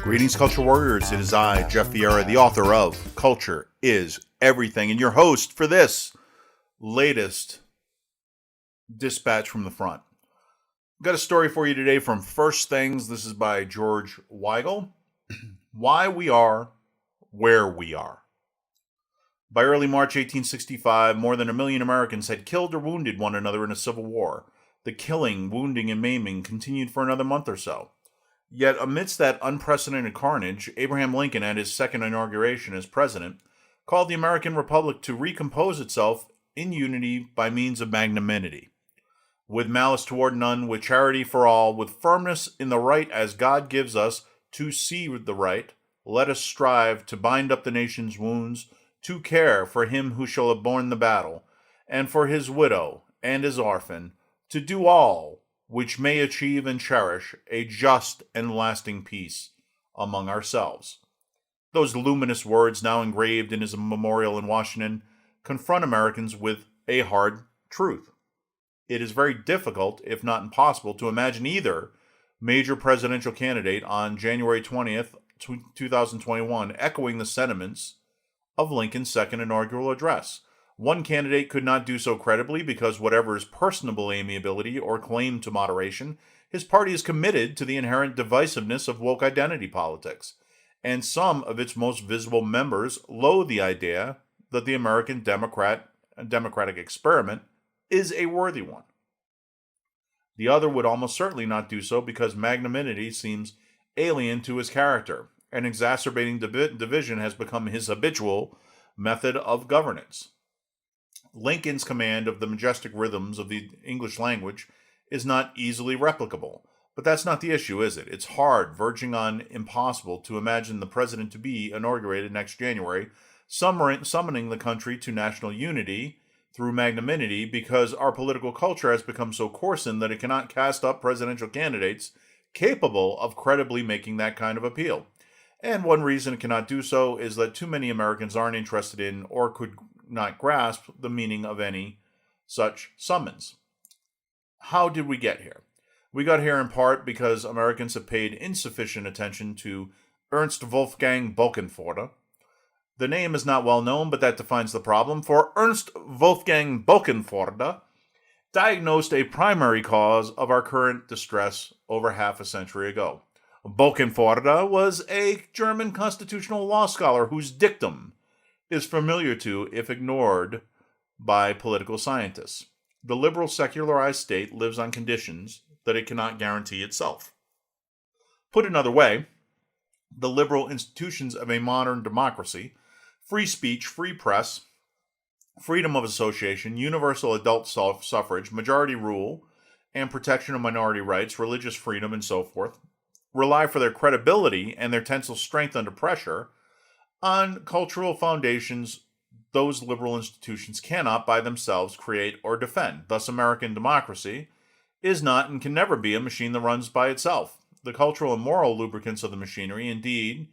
Greetings, Culture Warriors. It is I, Jeff Vieira, the author of Culture is Everything, and your host for this latest dispatch from the front. Got a story for you today from First Things. This is by George Weigel. Why we are where we are. By early March 1865, more than 1 million Americans had killed or wounded one another in a civil war. The killing, wounding, and maiming continued for another month or so. Yet amidst that unprecedented carnage, Abraham Lincoln, at his second inauguration as president, called the American Republic to recompose itself in unity by means of magnanimity. With malice toward none, with charity for all, with firmness in the right as God gives us to see the right, let us strive to bind up the nation's wounds, to care for him who shall have borne the battle, and for his widow and his orphan, to do all which may achieve and cherish a just and lasting peace among ourselves. Those luminous words, now engraved in his memorial in Washington, confront Americans with a hard truth. It is very difficult, if not impossible, to imagine either major presidential candidate on January 20th, 2021, echoing the sentiments of Lincoln's second inaugural address. One candidate could not do so credibly because whatever his personable amiability or claim to moderation, his party is committed to the inherent divisiveness of woke identity politics, and some of its most visible members loathe the idea that the American democratic experiment is a worthy one. The other would almost certainly not do so because magnanimity seems alien to his character, and exacerbating division has become his habitual method of governance. Lincoln's command of the majestic rhythms of the English language is not easily replicable. But that's not the issue, is it? It's hard, verging on impossible, to imagine the president to be inaugurated next January, summoning the country to national unity through magnanimity because our political culture has become so coarsened that it cannot cast up presidential candidates capable of credibly making that kind of appeal. And one reason it cannot do so is that too many Americans aren't interested in or could not grasp the meaning of any such summons. How did we get here? We got here in part because Americans have paid insufficient attention to Ernst Wolfgang Bokenforde. The name is not well known, but that defines the problem, for Ernst Wolfgang Bokenforde diagnosed a primary cause of our current distress over half a century ago. Bokenforde was a German constitutional law scholar whose dictum is familiar to, if ignored, by political scientists. The liberal secularized state lives on conditions that it cannot guarantee itself. Put another way, the liberal institutions of a modern democracy, free speech, free press, freedom of association, universal adult suffrage, majority rule, and protection of minority rights, religious freedom, and so forth, rely for their credibility and their tensile strength under pressure on cultural foundations those liberal institutions cannot by themselves create or defend. Thus, American democracy is not and can never be a machine that runs by itself. The cultural and moral lubricants of the machinery, indeed,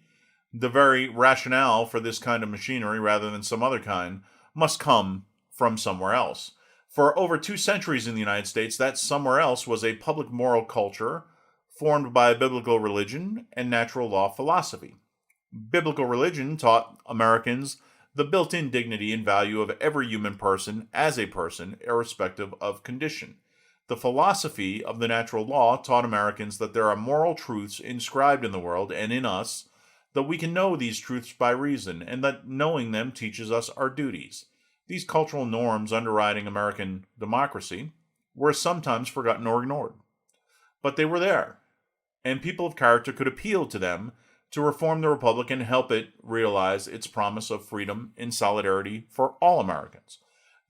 the very rationale for this kind of machinery rather than some other kind, must come from somewhere else. For over 2 centuries in the United States, that somewhere else was a public moral culture formed by biblical religion and natural law philosophy. Biblical religion taught Americans the built-in dignity and value of every human person as a person, irrespective of condition. The philosophy of the natural law taught Americans that there are moral truths inscribed in the world and in us, that we can know these truths by reason, and that knowing them teaches us our duties. These cultural norms underwriting American democracy were sometimes forgotten or ignored. But they were there, and people of character could appeal to them to reform the Republic and help it realize its promise of freedom and solidarity for all Americans.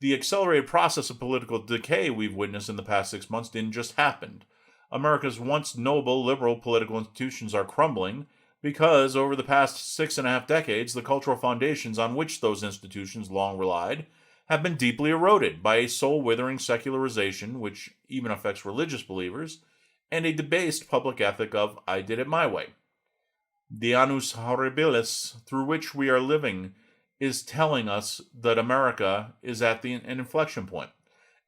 The accelerated process of political decay we've witnessed in the past 6 months didn't just happen. America's once noble liberal political institutions are crumbling because over the past 6.5 decades, the cultural foundations on which those institutions long relied have been deeply eroded by a soul-withering secularization, which even affects religious believers, and a debased public ethic of "I did it my way." The annus horribilis through which we are living is telling us that America is at an inflection point.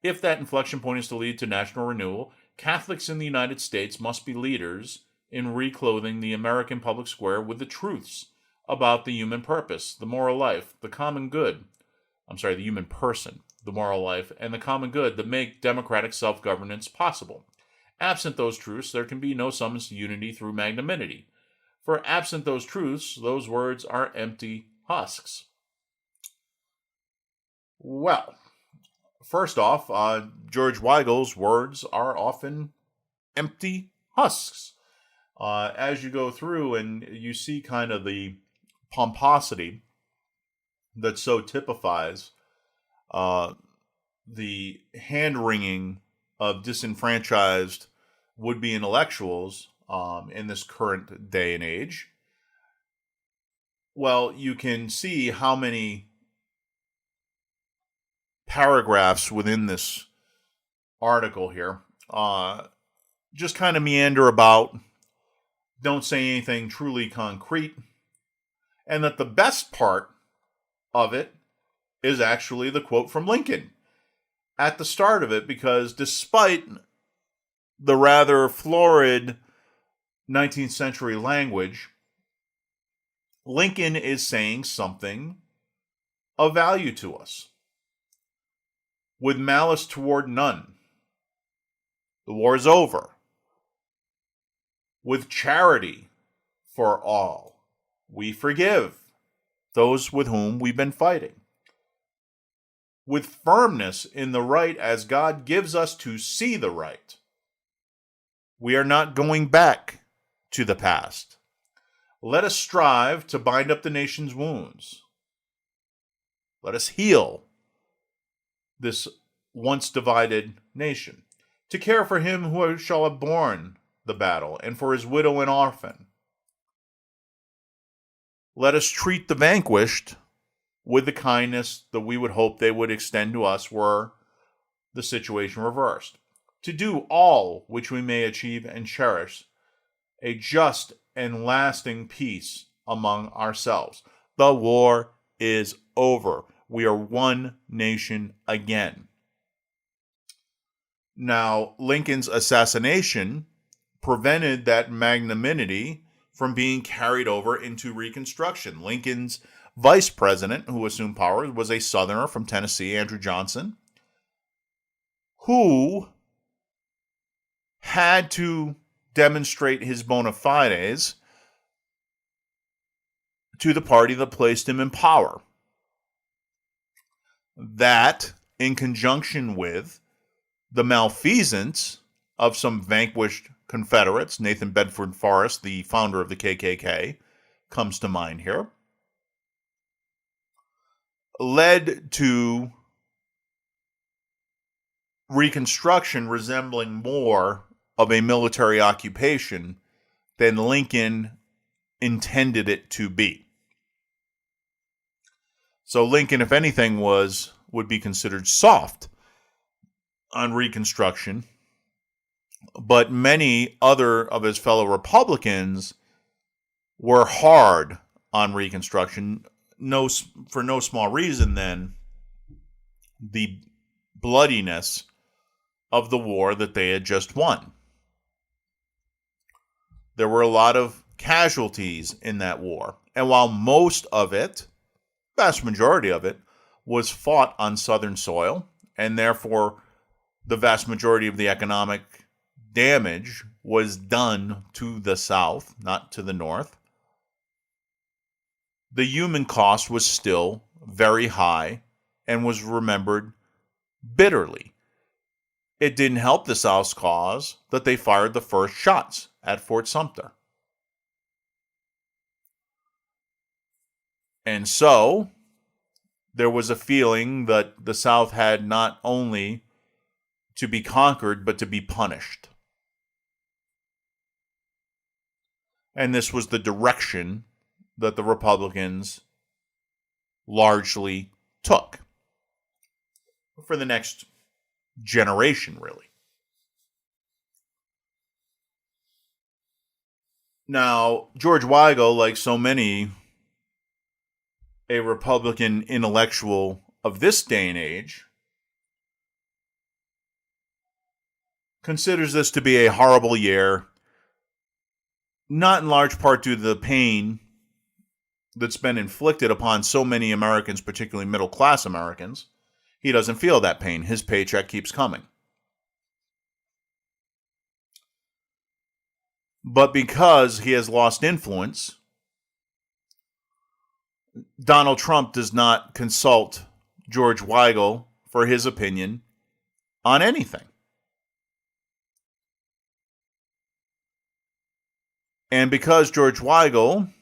If that inflection point is to lead to national renewal, Catholics in the United States must be leaders in reclothing the American public square with the truths about the human purpose, the moral life, the common good. The human person, the moral life, and the common good that make democratic self-governance possible. Absent those truths, there can be no summons to unity through magnanimity. For absent those truths, those words are empty husks. Well, first off, George Weigel's words are often empty husks. As you go through and you see kind of the pomposity that so typifies the hand-wringing of disenfranchised would-be intellectuals in this current day and age, well, you can see how many paragraphs within this article here just kind of meander about, don't say anything truly concrete, and that the best part of it is actually the quote from Lincoln at the start of it, because despite the rather florid 19th century language, Lincoln is saying something of value to us. With malice toward none, the war is over. With charity for all, we forgive those with whom we've been fighting. With firmness in the right as God gives us to see the right, we are not going back to the past. Let us strive to bind up the nation's wounds. Let us heal this once divided nation, to care for him who shall have borne the battle, and for his widow and orphan. Let us treat the vanquished with the kindness that we would hope they would extend to us were the situation reversed. To do all which we may achieve and cherish a just and lasting peace among ourselves. The war is over. We are one nation again. Now, Lincoln's assassination prevented that magnanimity from being carried over into Reconstruction. Lincoln's vice president, who assumed power, was a Southerner from Tennessee, Andrew Johnson, who had to demonstrate his bona fides to the party that placed him in power. That, in conjunction with the malfeasance of some vanquished Confederates, Nathan Bedford Forrest, the founder of the KKK, comes to mind here, led to Reconstruction resembling more of a military occupation than Lincoln intended it to be. So Lincoln, if anything, would be considered soft on Reconstruction, but many other of his fellow Republicans were hard on Reconstruction, for no small reason than the bloodiness of the war that they had just won. There were a lot of casualties in that war, and while most of it, vast majority of it, was fought on Southern soil, and therefore the vast majority of the economic damage was done to the South, not to the North, the human cost was still very high and was remembered bitterly. It didn't help the South's cause that they fired the first shots at Fort Sumter. And so there was a feeling that the South had not only to be conquered, but to be punished. And this was the direction that the Republicans largely took for the next generation, really. Now, George Weigel, like so many a Republican intellectual of this day and age, considers this to be a horrible year, not in large part due to the pain that's been inflicted upon so many Americans, particularly middle-class Americans. He doesn't feel that pain. His paycheck keeps coming. But because he has lost influence, Donald Trump does not consult George Weigel for his opinion on anything. And because George Weigel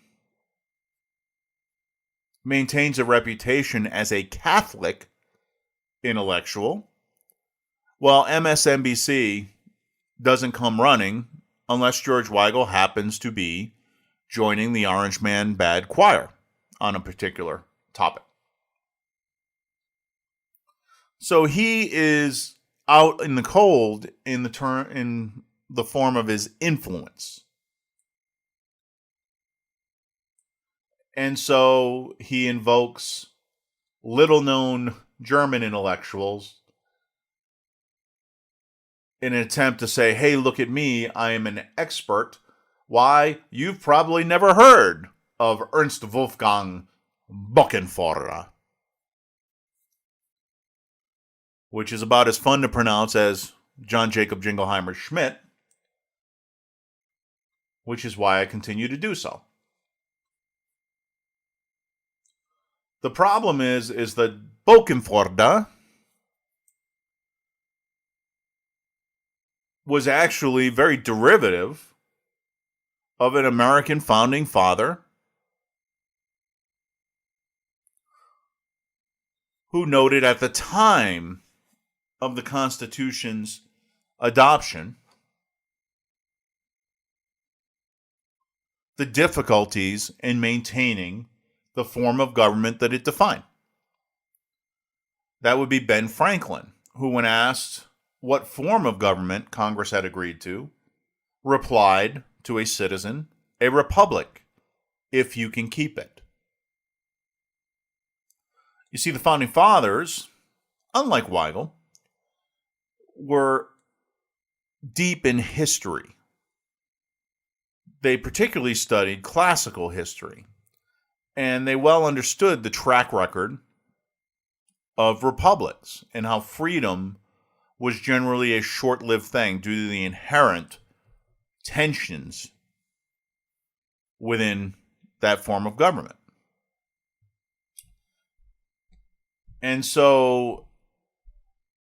maintains a reputation as a Catholic intellectual, well, MSNBC doesn't come running unless George Weigel happens to be joining the Orange Man Bad Choir on a particular topic. So he is out in the cold in the form of his influence. And so he invokes little-known German intellectuals in an attempt to say, hey, look at me, I am an expert. Why? You've probably never heard of Ernst Wolfgang Bockenförder, which is about as fun to pronounce as John Jacob Jingleheimer Schmidt, which is why I continue to do so. The problem is that Bockenförder was actually very derivative of an American founding father who noted at the time of the Constitution's adoption the difficulties in maintaining the form of government that it defined. That would be Ben Franklin, who, when asked what form of government Congress had agreed to, replied to a citizen, a republic, if you can keep it. You see, the Founding Fathers, unlike Weigel, were deep in history. They particularly studied classical history, and they well understood the track record of republics and how freedom was generally a short-lived thing due to the inherent tensions within that form of government. And so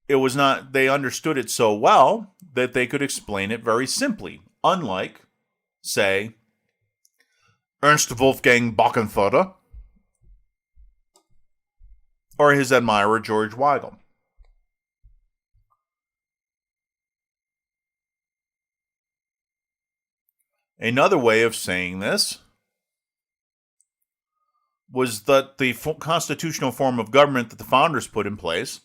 it was not, they understood it so well that they could explain it very simply, unlike, say, Ernst Wolfgang Bockenförder or his admirer George Weigel. Another way of saying this was that the constitutional form of government that the founders put in place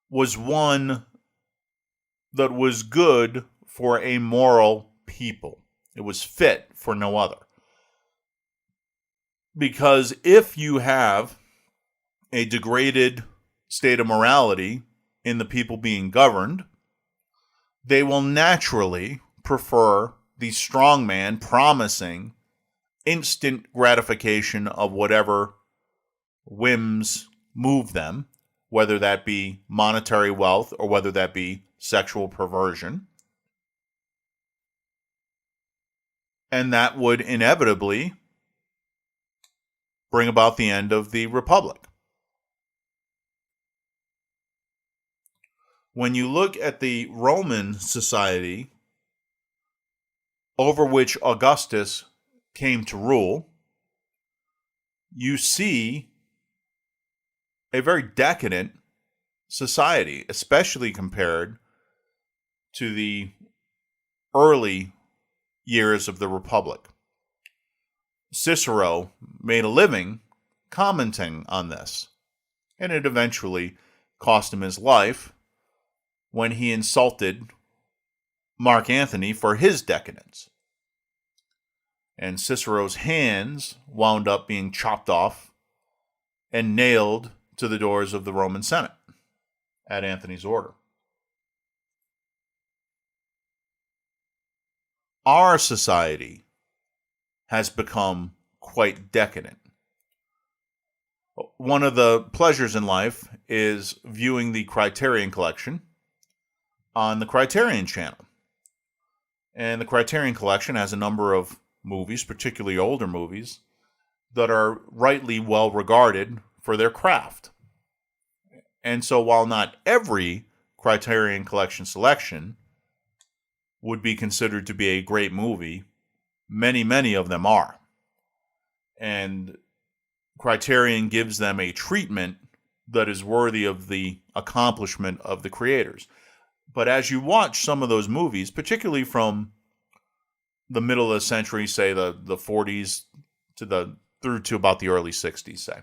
was one that was good for a moral people. It was fit for no other. Because if you have a degraded state of morality in the people being governed, they will naturally prefer the strong man promising instant gratification of whatever whims move them, whether that be monetary wealth or whether that be sexual perversion. And that would inevitably bring about the end of the republic. When you look at the Roman society over which Augustus came to rule, you see a very decadent society, especially compared to the early years of the Republic. Cicero made a living commenting on this, and it eventually cost him his life when he insulted Mark Antony for his decadence. And Cicero's hands wound up being chopped off and nailed to the doors of the Roman Senate at Anthony's order. Our society has become quite decadent. One of the pleasures in life is viewing the Criterion Collection on the Criterion Channel. And the Criterion Collection has a number of movies, particularly older movies, that are rightly well regarded for their craft. And so while not every Criterion Collection selection would be considered to be a great movie, many of them are. And Criterion gives them a treatment that is worthy of the accomplishment of the creators. But as you watch some of those movies, particularly from the middle of the century, say the 40s through to about the early 60s, say,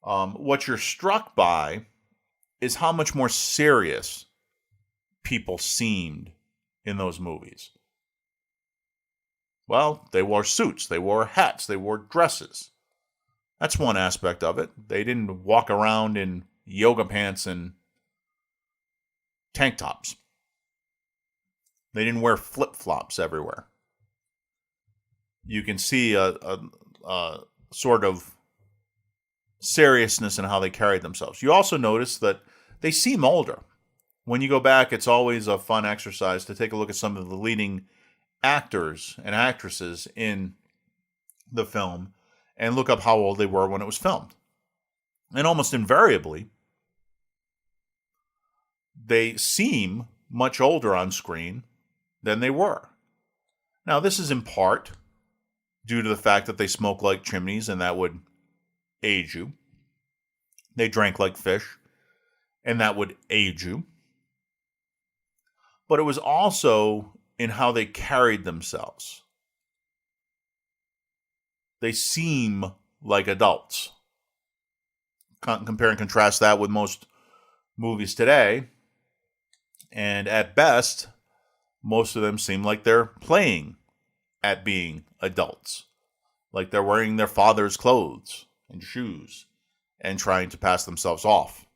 what you're struck by is how much more serious people seemed in those movies. Well, they wore suits, they wore hats, they wore dresses. That's one aspect of it. They didn't walk around in yoga pants and tank tops. They didn't wear flip-flops everywhere. You can see a sort of seriousness in how they carried themselves. You also notice that they seem older. When you go back, it's always a fun exercise to take a look at some of the leading actors and actresses in the film and look up how old they were when it was filmed. And almost invariably, they seem much older on screen than they were. Now, this is in part due to the fact that they smoke like chimneys, and that would age you. They drank like fish, and that would age you. But it was also in how they carried themselves. They seem like adults. Compare and contrast that with most movies today, and at best, most of them seem like they're playing at being adults. Like they're wearing their father's clothes and shoes and trying to pass themselves off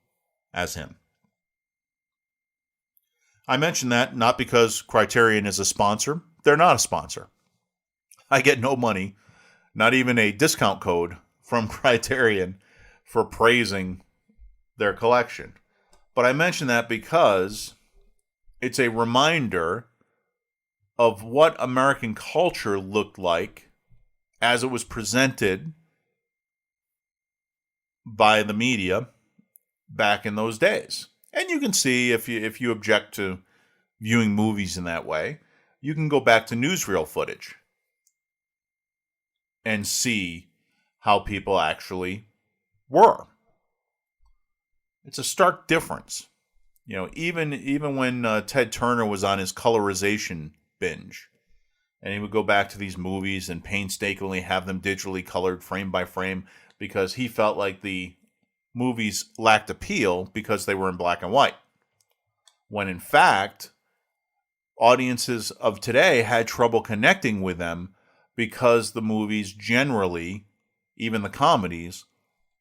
as him. I mention that not because Criterion is a sponsor. They're not a sponsor. I get no money, not even a discount code from Criterion for praising their collection. But I mention that because it's a reminder of what American culture looked like as it was presented by the media back in those days. And you can see, if you object to viewing movies in that way, you can go back to newsreel footage and see how people actually were. It's a stark difference. You know, even when Ted Turner was on his colorization binge, and he would go back to these movies and painstakingly have them digitally colored frame by frame because he felt like the movies lacked appeal because they were in black and white. When in fact, audiences of today had trouble connecting with them because the movies generally, even the comedies,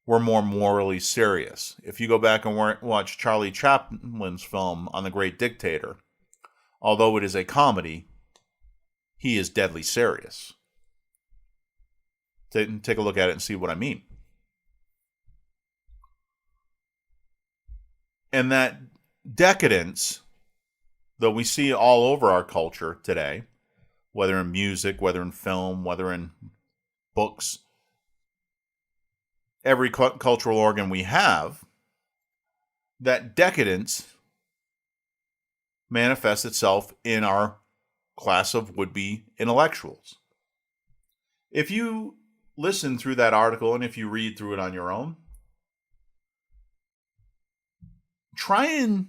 were more morally serious. If you go back and watch Charlie Chaplin's film on the Great Dictator, although it is a comedy, he is deadly serious. Take a look at it and see what I mean. And that decadence that we see all over our culture today, whether in music, whether in film, whether in books, every cultural organ we have, that decadence manifests itself in our class of would-be intellectuals. If you listen through that article and if you read through it on your own, try and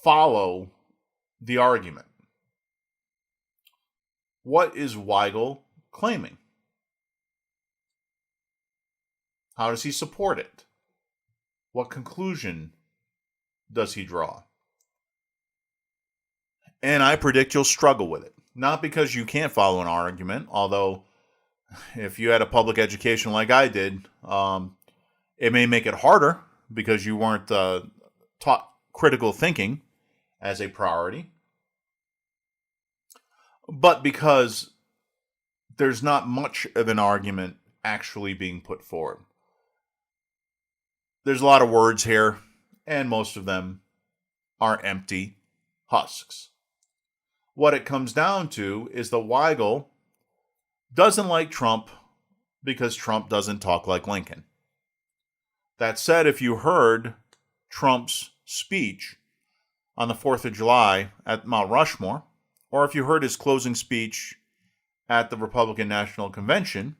follow the argument. What is Weigel claiming? How does he support it? What conclusion does he draw? And I predict you'll struggle with it. Not because you can't follow an argument, although if you had a public education like I did, it may make it harder because you weren't taught critical thinking as a priority, but because there's not much of an argument actually being put forward. There's a lot of words here, and most of them are empty husks. What it comes down to is that Weigel doesn't like Trump because Trump doesn't talk like Lincoln. That said, if you heard Trump's speech on the 4th of July at Mount Rushmore, or if you heard his closing speech at the Republican National Convention,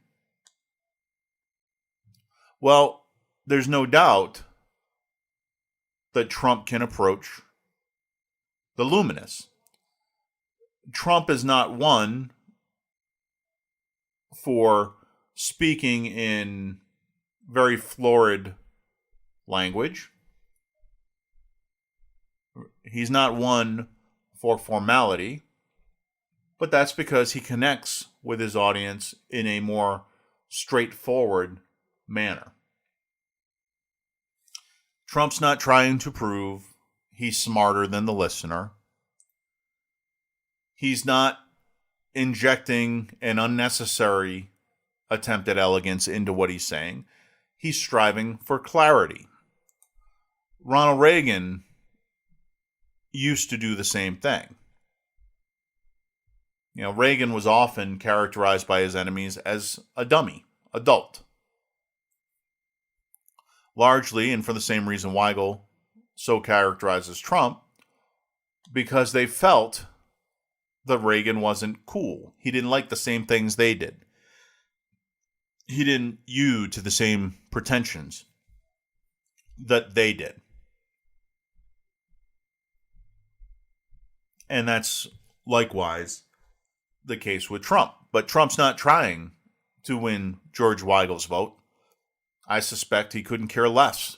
well, there's no doubt that Trump can approach the luminous. Trump is not one for speaking in very florid language. He's not one for formality, but that's because he connects with his audience in a more straightforward manner. Trump's not trying to prove he's smarter than the listener. He's not injecting an unnecessary attempt at elegance into what he's saying. He's striving for clarity. Ronald Reagan used to do the same thing. Reagan was often characterized by his enemies as a dummy, a dolt. Largely, and for the same reason Weigel so characterizes Trump, because they felt that Reagan wasn't cool. He didn't like the same things they did. He didn't hew to the same pretensions that they did. And that's likewise the case with Trump. But Trump's not trying to win George Weigel's vote. I suspect he couldn't care less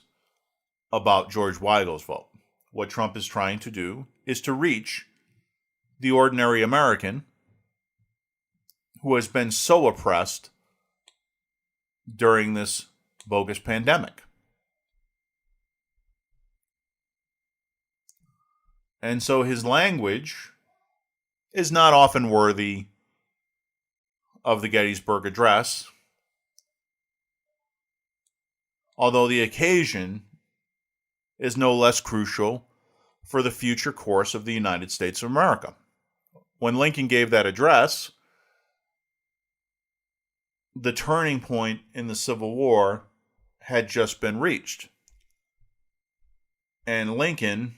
about George Weigel's vote. What Trump is trying to do is to reach the ordinary American who has been so oppressed during this bogus pandemic. And so his language is not often worthy of the Gettysburg Address, although the occasion is no less crucial for the future course of the United States of America. When Lincoln gave that address, the turning point in the Civil War had just been reached. And Lincoln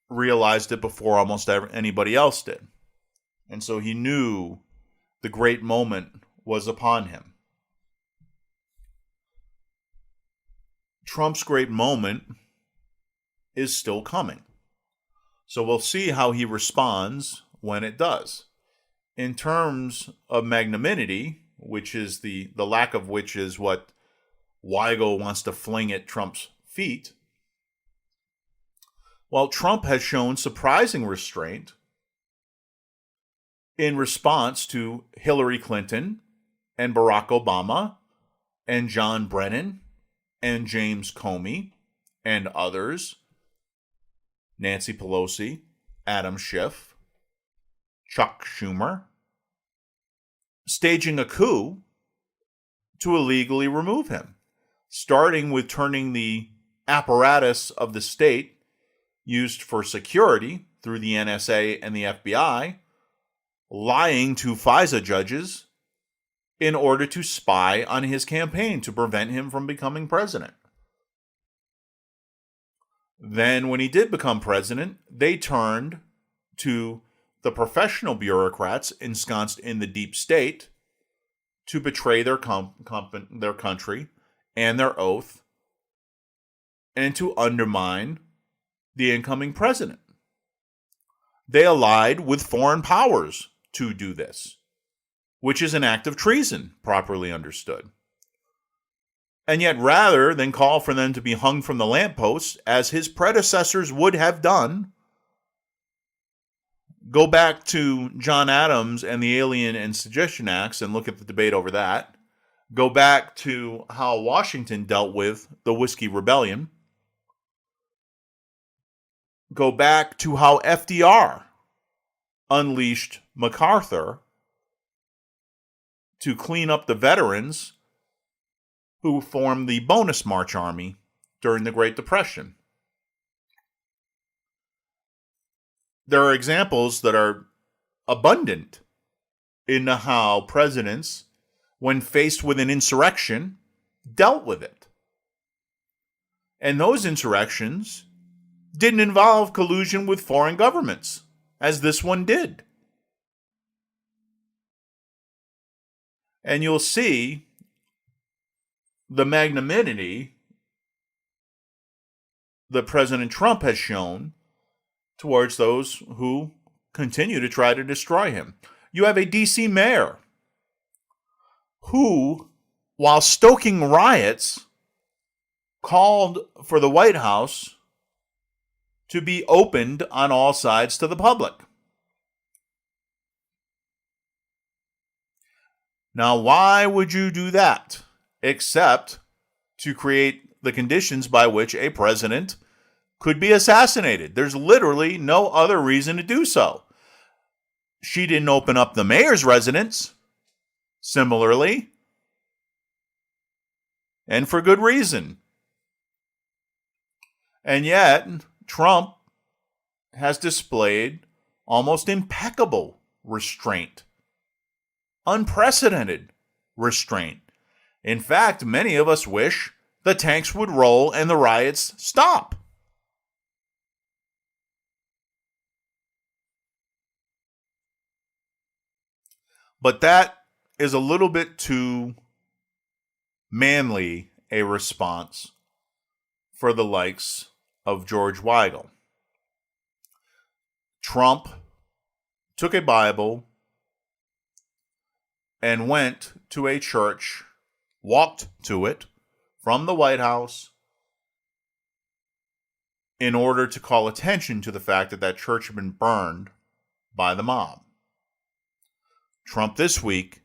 realized it before almost anybody else did. And so he knew the great moment was upon him. Trump's great moment is still coming. So we'll see how he responds when it does. In terms of magnanimity, which is the lack of which is what Weigel wants to fling at Trump's feet, well, Trump has shown surprising restraint in response to Hillary Clinton and Barack Obama and John Brennan and James Comey and others, Nancy Pelosi, Adam Schiff, Chuck Schumer, staging a coup to illegally remove him, starting with turning the apparatus of the state used for security through the NSA and the FBI, lying to FISA judges in order to spy on his campaign to prevent him from becoming president. Then, when he did become president, they turned to the professional bureaucrats ensconced in the deep state to betray their country and their oath and to undermine the incoming president. They allied with foreign powers to do this, which is an act of treason, properly understood. And yet, rather than call for them to be hung from the lampposts, as his predecessors would have done, go back to John Adams and the Alien and Sedition Acts and look at the debate over that. Go back to how Washington dealt with the Whiskey Rebellion. go back to how FDR unleashed MacArthur to clean up the veterans who formed the Bonus March Army during the Great Depression. There are examples that are abundant in how presidents, when faced with an insurrection, dealt with it. And those insurrections didn't involve collusion with foreign governments, as this one did. And you'll see the magnanimity that President Trump has shown towards those who continue to try to destroy him. You have a D.C. mayor who, while stoking riots, called for the White House to be opened on all sides to the public. Now, why would you do that? Except to create the conditions by which a president could be assassinated. There's literally no other reason to do so. She didn't open up the mayor's residence, similarly, and for good reason. And yet, Trump has displayed almost impeccable restraint, unprecedented restraint. In fact, many of us wish the tanks would roll and the riots stop. But that is a little bit too manly a response for the likes of George Weigel. Trump took a Bible and went to a church, walked to it from the White House in order to call attention to the fact that that church had been burned by the mob. Trump this week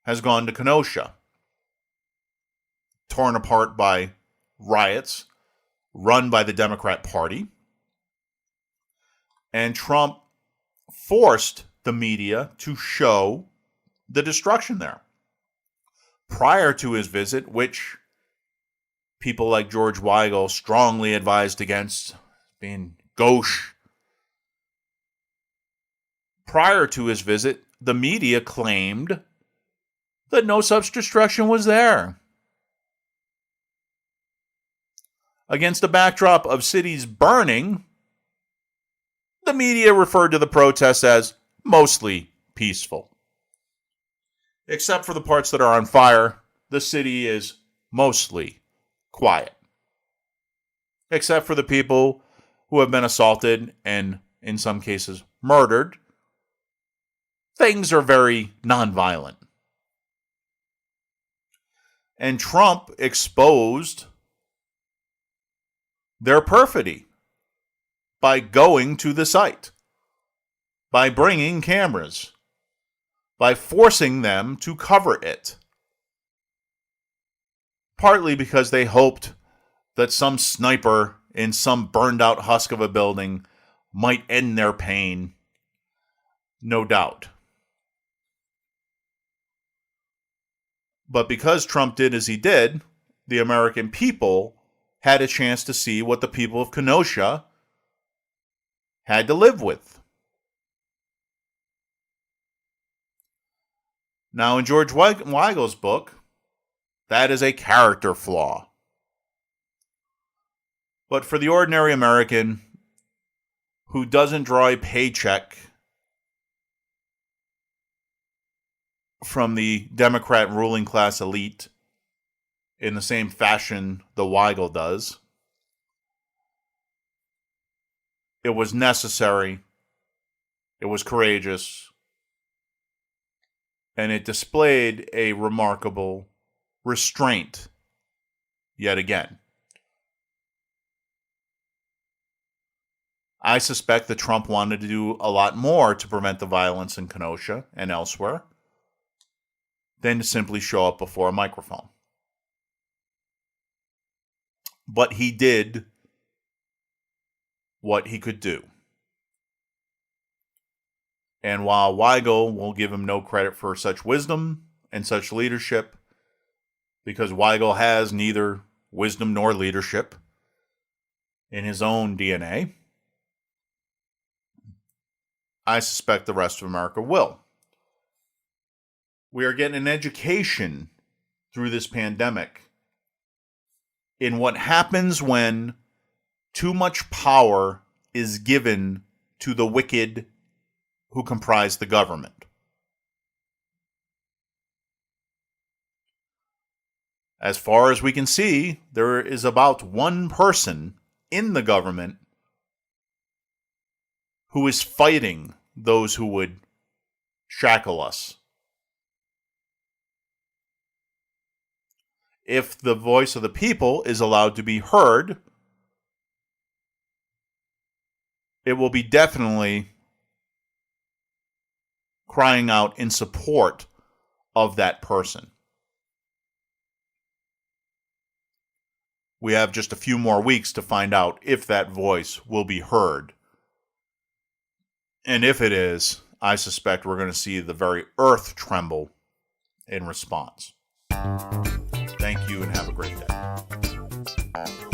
has gone to Kenosha, torn apart by riots run by the Democrat Party. And Trump forced the media to show the destruction there. Prior to his visit, which people like George Weigel strongly advised against, being gauche. Prior to his visit, the media claimed that no such destruction was there. Against the backdrop of cities burning, the media referred to the protests as mostly peaceful. Except for the parts that are on fire, the city is mostly quiet. Except for the people who have been assaulted and, in some cases, murdered, things are very nonviolent. And Trump exposed their perfidy by going to the site, by bringing cameras, by forcing them to cover it. Partly because they hoped that some sniper in some burned out husk of a building might end their pain. No doubt. But because Trump did as he did, the American people had a chance to see what the people of Kenosha had to live with. Now, in George Weigel's book, that is a character flaw. But for the ordinary American who doesn't draw a paycheck from the Democrat ruling class elite in the same fashion the Weigel does, it was necessary, it was courageous, and it displayed a remarkable restraint yet again. I suspect that Trump wanted to do a lot more to prevent the violence in Kenosha and elsewhere than to simply show up before a microphone. But he did what he could do. And while Weigel will give him no credit for such wisdom and such leadership, because Weigel has neither wisdom nor leadership in his own DNA, I suspect the rest of America will. We are getting an education through this pandemic in what happens when too much power is given to the wicked who comprise the government. As far as we can see, there is about one person in the government who is fighting those who would shackle us. If the voice of the people is allowed to be heard, it will be definitely crying out in support of that person. We have just a few more weeks to find out if that voice will be heard. And if it is, I suspect we're going to see the very earth tremble in response. Thank you and have a great day.